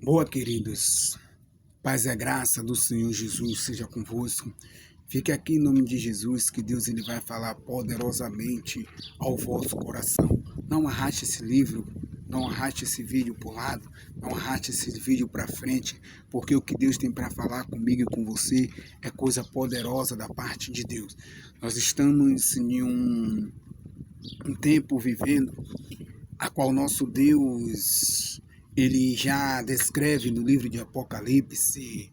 Boa, queridos. Paz e a graça do Senhor Jesus seja convosco. Fique aqui em nome de Jesus, que Deus ele vai falar poderosamente ao vosso coração. Não arraste esse livro, não arraste esse vídeo para o lado, não arraste esse vídeo para frente, porque o que Deus tem para falar comigo e com você é coisa poderosa da parte de Deus. Nós estamos em um tempo vivendo a qual nosso Deus ele já descreve no livro de Apocalipse,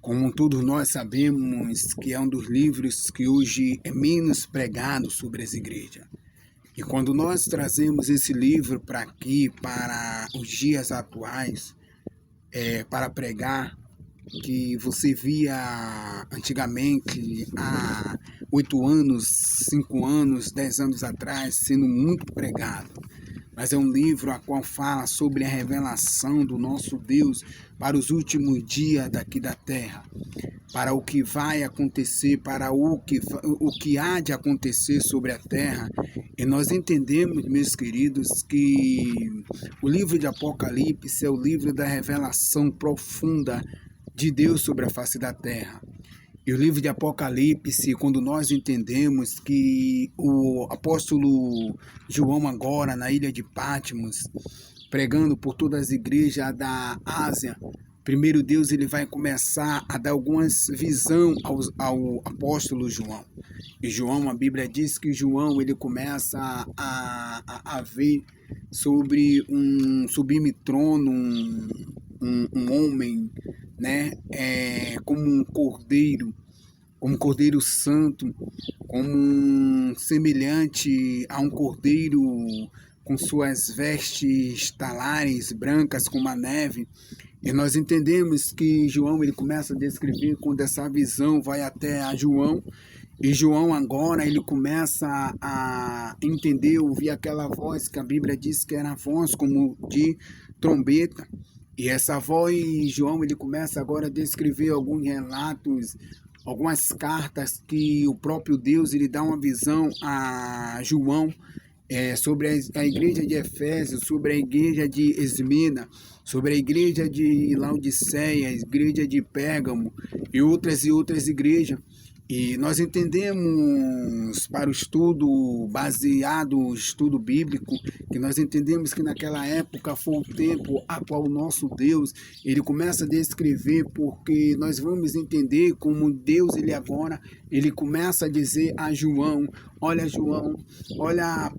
como todos nós sabemos que é um dos livros que hoje é menos pregado sobre as igrejas. E quando nós trazemos esse livro para aqui, para os dias atuais, para pregar, que você via antigamente há 8 anos, 5 anos, 10 anos atrás, sendo muito pregado. Mas é um livro a qual fala sobre a revelação do nosso Deus para os últimos dias daqui da terra, para o que vai acontecer, para o que há de acontecer sobre a terra. E nós entendemos, meus queridos, que o livro de Apocalipse é o livro da revelação profunda de Deus sobre a face da terra. E o livro de Apocalipse, quando nós entendemos que o apóstolo João agora na ilha de Patmos, pregando por todas as igrejas da Ásia, primeiro Deus ele vai começar a dar algumas visão ao apóstolo João. E João, a Bíblia diz que João ele começa a ver sobre um sublime trono, um homem, né, como um cordeiro santo, como semelhante a um cordeiro com suas vestes talares brancas como a neve. E nós entendemos que João ele começa a descrever quando essa visão vai até a João. E João agora ele começa a entender, ouvir aquela voz que a Bíblia diz que era a voz como de trombeta. E essa voz, João, ele começa agora a descrever alguns relatos, algumas cartas que o próprio Deus ele dá uma visão a João sobre a igreja de Efésios, sobre a igreja de Esmina, sobre a igreja de Laodiceia, a igreja de Pérgamo e outras igrejas. E nós entendemos, para o estudo baseado no estudo bíblico, que nós entendemos que naquela época foi o tempo a qual o nosso Deus, ele começa a descrever, porque nós vamos entender como Deus, ele começa a dizer a João, olha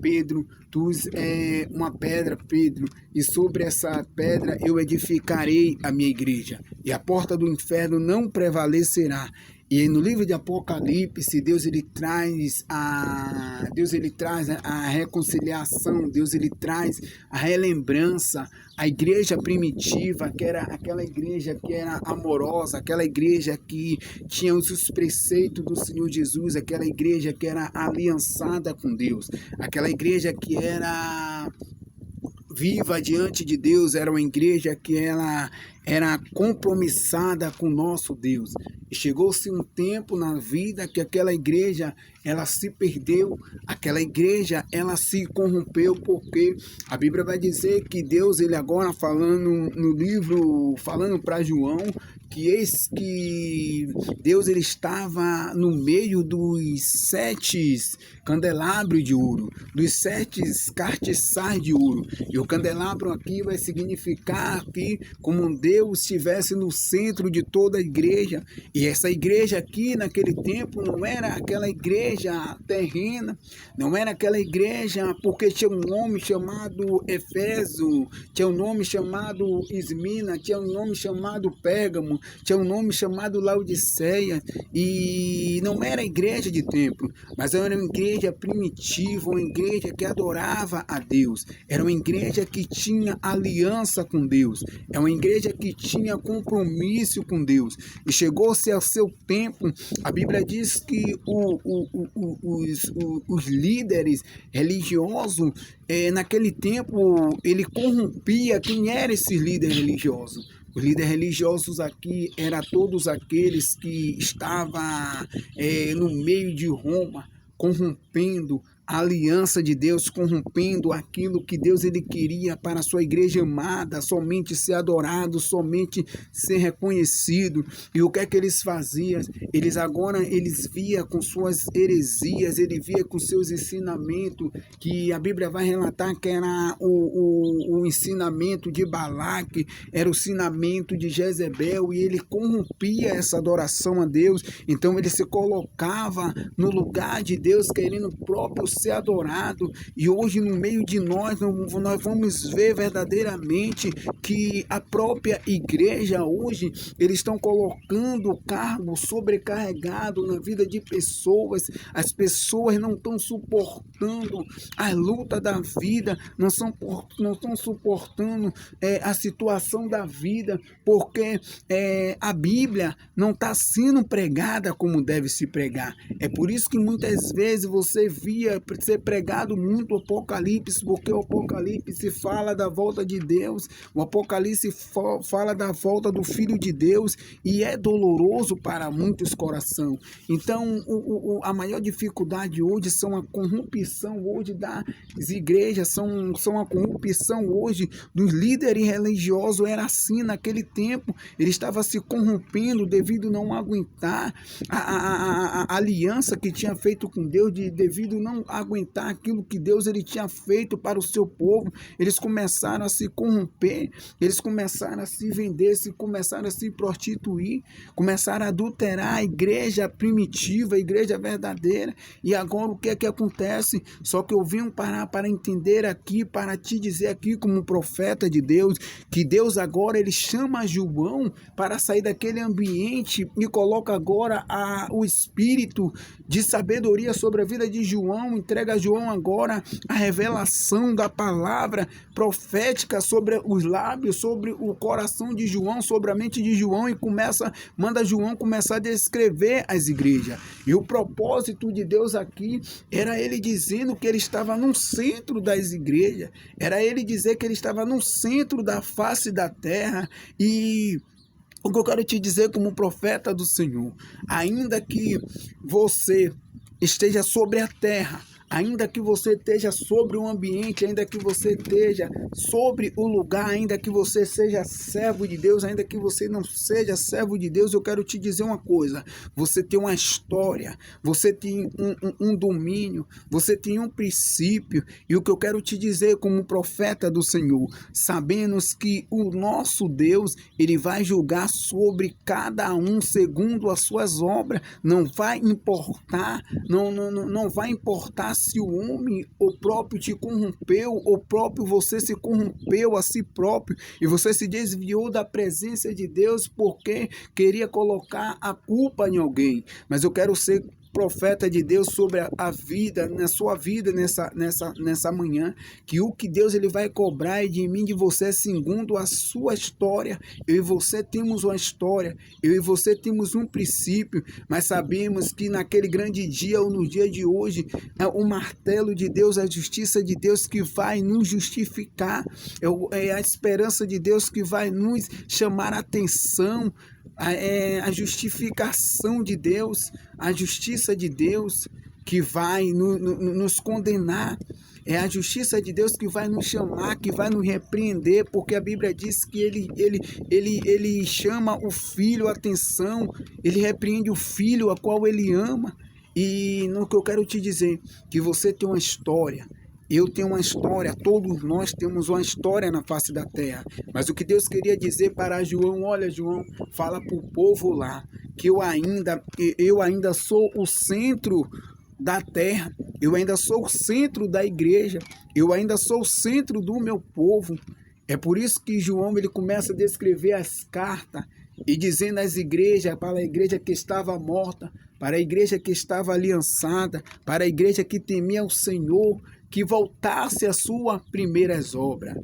Pedro, tu és uma pedra, Pedro, e sobre essa pedra eu edificarei a minha igreja, e a porta do inferno não prevalecerá. E no livro de Apocalipse, Deus ele traz a reconciliação, Deus ele traz a relembrança, a igreja primitiva, que era aquela igreja que era amorosa, aquela igreja que tinha os preceitos do Senhor Jesus, aquela igreja que era aliançada com Deus, aquela igreja que era viva diante de Deus, era uma igreja que ela era compromissada com o nosso Deus. E chegou-se um tempo na vida que aquela igreja, ela se perdeu, aquela igreja, ela se corrompeu, porque a Bíblia vai dizer que Deus, ele agora falando no livro, falando para João, que eis que Deus ele estava no meio dos 7 candelabros de ouro, dos 7 castiçais de ouro. E o candelabro aqui vai significar que como Deus estivesse no centro de toda a igreja. E essa igreja aqui naquele tempo não era aquela igreja terrena, não era aquela igreja porque tinha um nome chamado Efésio, tinha um nome chamado Esmina, tinha um nome chamado Pérgamo, tinha um nome chamado Laodiceia, e não era igreja de templo, mas era uma igreja primitiva, uma igreja que adorava a Deus, era uma igreja que tinha aliança com Deus, é uma igreja que tinha compromisso com Deus. E chegou-se ao seu tempo, a Bíblia diz que os líderes religiosos, naquele tempo, ele corrompia. Quem eram esses líderes religiosos? Os líderes religiosos aqui eram todos aqueles que estavam no meio de Roma, corrompendo a aliança de Deus, corrompendo aquilo que Deus ele queria para a sua igreja amada, somente ser adorado, somente ser reconhecido. E o que é que eles faziam? Eles via com suas heresias, ele via com seus ensinamentos, que a Bíblia vai relatar que era o ensinamento de Balaque, era o ensinamento de Jezebel, e ele corrompia essa adoração a Deus. Então ele se colocava no lugar de Deus, querendo próprio ser adorado. E hoje no meio de nós vamos ver verdadeiramente que a própria igreja hoje, eles estão colocando cargo sobrecarregado na vida de pessoas. As pessoas não estão suportando a luta da vida, não estão suportando a situação da vida, porque a Bíblia não está sendo pregada como deve se pregar. É por isso que muitas vezes você via ser pregado muito o Apocalipse, porque o Apocalipse fala da volta de Deus, o Apocalipse fala da volta do Filho de Deus, e é doloroso para muitos corações. Então, a maior dificuldade hoje são a corrupção hoje das igrejas, são a corrupção hoje dos líderes religiosos. Era assim naquele tempo, ele estava se corrompendo devido a não aguentar a aliança que tinha feito com Deus, devido a não aguentar aquilo que Deus ele tinha feito para o seu povo. Eles começaram a se corromper, eles começaram a se vender, começaram a se prostituir, começaram a adulterar a igreja primitiva, a igreja verdadeira. E agora o que é que acontece? Só que eu vim parar para entender aqui, para te dizer aqui como profeta de Deus, que Deus agora ele chama João para sair daquele ambiente e coloca agora o espírito de sabedoria sobre a vida de João, entrega a João agora a revelação da palavra profética sobre os lábios, sobre o coração de João, sobre a mente de João, e manda João começar a descrever as igrejas. E o propósito de Deus aqui era ele dizendo que ele estava no centro das igrejas, era ele dizer que ele estava no centro da face da terra. E o que eu quero te dizer como profeta do Senhor, ainda que você esteja sobre a terra, ainda que você esteja sobre o ambiente, ainda que você esteja sobre o lugar, ainda que você seja servo de Deus, ainda que você não seja servo de Deus, eu quero te dizer uma coisa: você tem uma história, você tem um domínio, você tem um princípio. E o que eu quero te dizer como profeta do Senhor, sabemos que o nosso Deus, ele vai julgar sobre cada um segundo as suas obras. Não vai importar, não vai importar se o homem, o próprio te corrompeu, o próprio você se corrompeu a si próprio, e você se desviou da presença de Deus porque queria colocar a culpa em alguém. Mas eu quero ser profeta de Deus sobre a vida, na sua vida nessa manhã, que o que Deus ele vai cobrar de mim, de você, segundo a sua história. Eu e você temos uma história, eu e você temos um princípio, mas sabemos que naquele grande dia, ou no dia de hoje, é o martelo de Deus, a justiça de Deus que vai nos justificar, é a esperança de Deus que vai nos chamar a atenção, a justificação de Deus, a justiça de Deus que vai nos condenar. É a justiça de Deus que vai nos chamar, que vai nos repreender, porque a Bíblia diz que ele chama o filho a atenção, ele repreende o filho a qual ele ama. E no que eu quero te dizer, que você tem uma história, eu tenho uma história, todos nós temos uma história na face da terra. Mas o que Deus queria dizer para João: olha, João, fala para o povo lá que eu ainda sou o centro da terra, eu ainda sou o centro da igreja, eu ainda sou o centro do meu povo. É por isso que João ele começa a descrever as cartas e dizendo às igrejas, para a igreja que estava morta, para a igreja que estava aliançada, para a igreja que temia o Senhor, que voltasse às suas primeiras obras.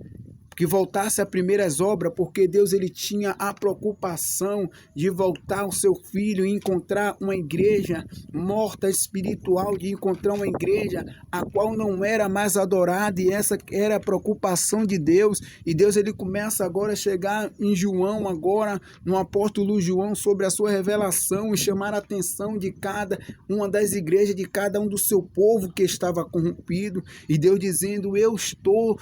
que voltasse às primeiras obras, porque Deus ele tinha a preocupação de voltar o seu filho e encontrar uma igreja morta espiritual, de encontrar uma igreja a qual não era mais adorada, e essa era a preocupação de Deus. E Deus ele começa agora a chegar em João, agora no apóstolo João, sobre a sua revelação e chamar a atenção de cada uma das igrejas, de cada um do seu povo que estava corrompido, e Deus dizendo: eu estou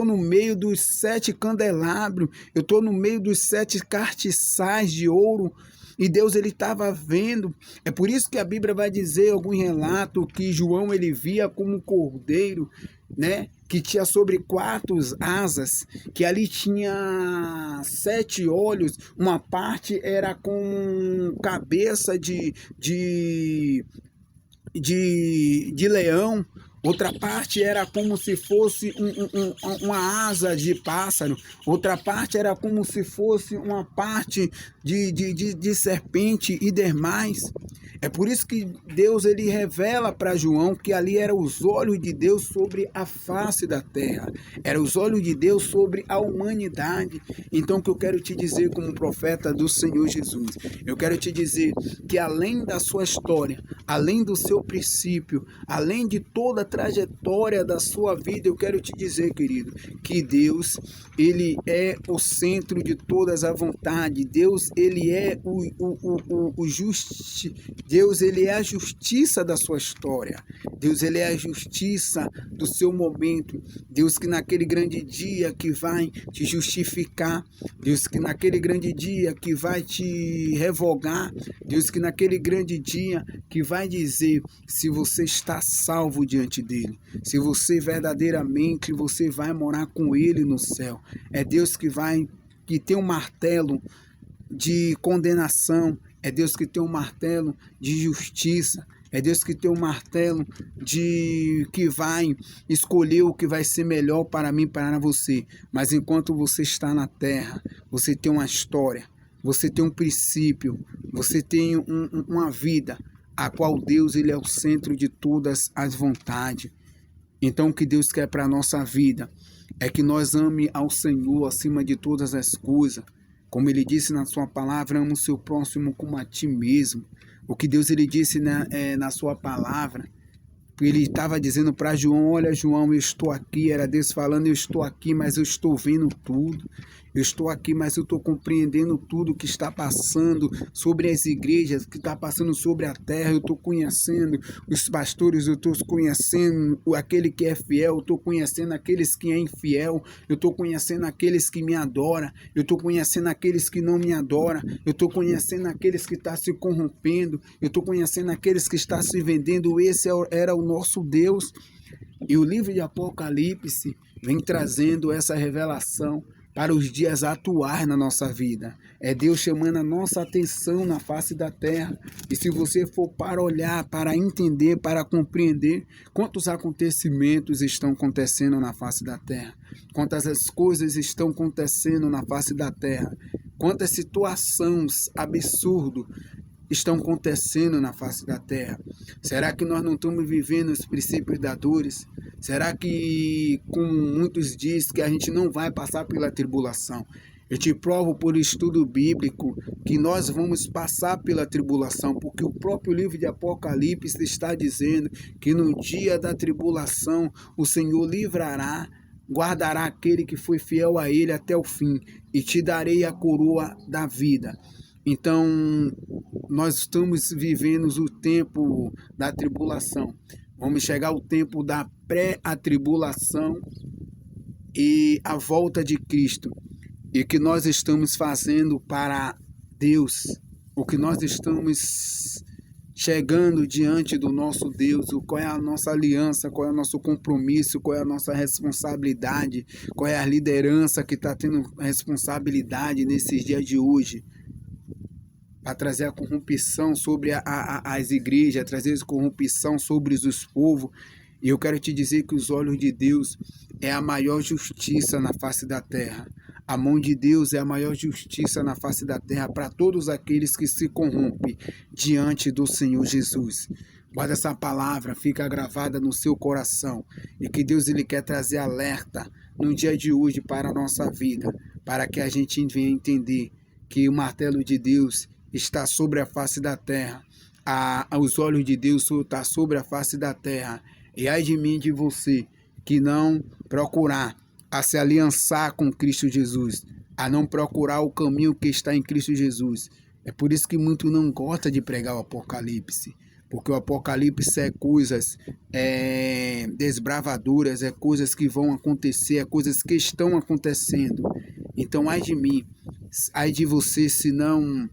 no meio dos 7 candelabros, eu estou no meio dos 7 castiçais de ouro. E Deus ele estava vendo. É por isso que a Bíblia vai dizer, algum relato, que João ele via como um cordeiro, né? Que tinha sobre 4 asas, que ali tinha 7 olhos, uma parte era com cabeça de leão, outra parte era como se fosse uma asa de pássaro, outra parte era como se fosse uma parte de serpente e demais. É por isso que Deus ele revela para João que ali eram os olhos de Deus sobre a face da terra, eram os olhos de Deus sobre a humanidade. Então o que eu quero te dizer como profeta do Senhor Jesus, eu quero te dizer que além da sua história, além do seu princípio, além de toda a trajetória da sua vida, eu quero te dizer, querido, que Deus ele é o centro de todas as vontades. Deus ele é Deus ele é a justiça da sua história. Deus ele é a justiça do seu momento. Deus que naquele grande dia que vai te justificar. Deus que naquele grande dia que vai te revogar. Deus que naquele grande dia que vai dizer se você está salvo diante dele. Se você verdadeiramente você vai morar com ele no céu. É Deus que tem um martelo de condenação. É Deus que tem um martelo de justiça. É Deus que tem um martelo que vai escolher o que vai ser melhor para mim, para você. Mas enquanto você está na terra, você tem uma história, você tem um princípio, você tem uma vida, a qual Deus ele é o centro de todas as vontades. Então o que Deus quer para a nossa vida é que nós ame ao Senhor acima de todas as coisas. Como ele disse na sua palavra, ama o seu próximo como a ti mesmo. O que Deus ele disse na sua palavra, ele estava dizendo para João: olha João, eu estou aqui. Era Deus falando: eu estou aqui, mas eu estou vendo tudo. Eu estou aqui, mas eu estou compreendendo tudo que está passando sobre as igrejas, que está passando sobre a terra. Eu estou conhecendo os pastores, eu estou conhecendo aquele que é fiel, eu estou conhecendo aqueles que é infiel, eu estou conhecendo aqueles que me adoram, eu estou conhecendo aqueles que não me adoram, eu estou conhecendo aqueles que estão se corrompendo, eu estou conhecendo aqueles que estão se vendendo. Esse era o nosso Deus. E o livro de Apocalipse vem trazendo essa revelação para os dias atuais na nossa vida. É Deus chamando a nossa atenção na face da terra. E se você for para olhar, para entender, para compreender quantos acontecimentos estão acontecendo na face da terra, quantas as coisas estão acontecendo na face da terra, quantas situações absurdas estão acontecendo na face da terra. Será que nós não estamos vivendo os princípios da dores? Será que, como muitos dizem, que a gente não vai passar pela tribulação? Eu te provo por estudo bíblico que nós vamos passar pela tribulação, porque o próprio livro de Apocalipse está dizendo que no dia da tribulação o Senhor livrará, guardará aquele que foi fiel a ele até o fim, e te darei a coroa da vida. Então, nós estamos vivendo o tempo da tribulação. Vamos chegar ao tempo da pré-atribulação e a volta de Cristo. E o que nós estamos fazendo para Deus, o que nós estamos chegando diante do nosso Deus, qual é a nossa aliança, qual é o nosso compromisso, qual é a nossa responsabilidade, qual é a liderança que está tendo responsabilidade nesses dias de hoje, para trazer a corrupção sobre as igrejas, trazer a corrupção sobre os povos. E eu quero te dizer que os olhos de Deus é a maior justiça na face da terra. A mão de Deus é a maior justiça na face da terra para todos aqueles que se corrompem diante do Senhor Jesus. Guarda essa palavra, fica gravada no seu coração. E que Deus ele quer trazer alerta no dia de hoje para a nossa vida, para que a gente venha entender que o martelo de Deus está sobre a face da terra. Os olhos de Deus estão sobre a face da terra. E ai de mim e de você, que não procurar a se aliançar com Cristo Jesus, a não procurar o caminho que está em Cristo Jesus. É por isso que muito não gosta de pregar o Apocalipse, porque o Apocalipse é coisas desbravadoras, é coisas que vão acontecer, é coisas que estão acontecendo. Então, ai de mim, ai de você se não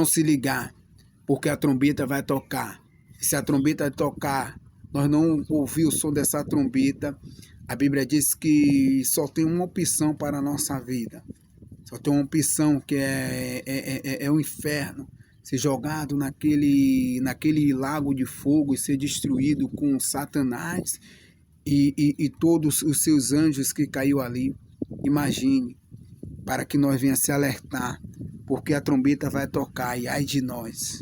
se ligar, porque a trombeta vai tocar. Se a trombeta tocar, nós não ouvir o som dessa trombeta, a Bíblia diz que só tem uma opção para a nossa vida. Só tem uma opção que é o inferno. Ser jogado naquele lago de fogo e ser destruído com Satanás e todos os seus anjos que caiu ali. Imagine, para que nós venhamos se alertar, porque a trombeta vai tocar e ai de nós.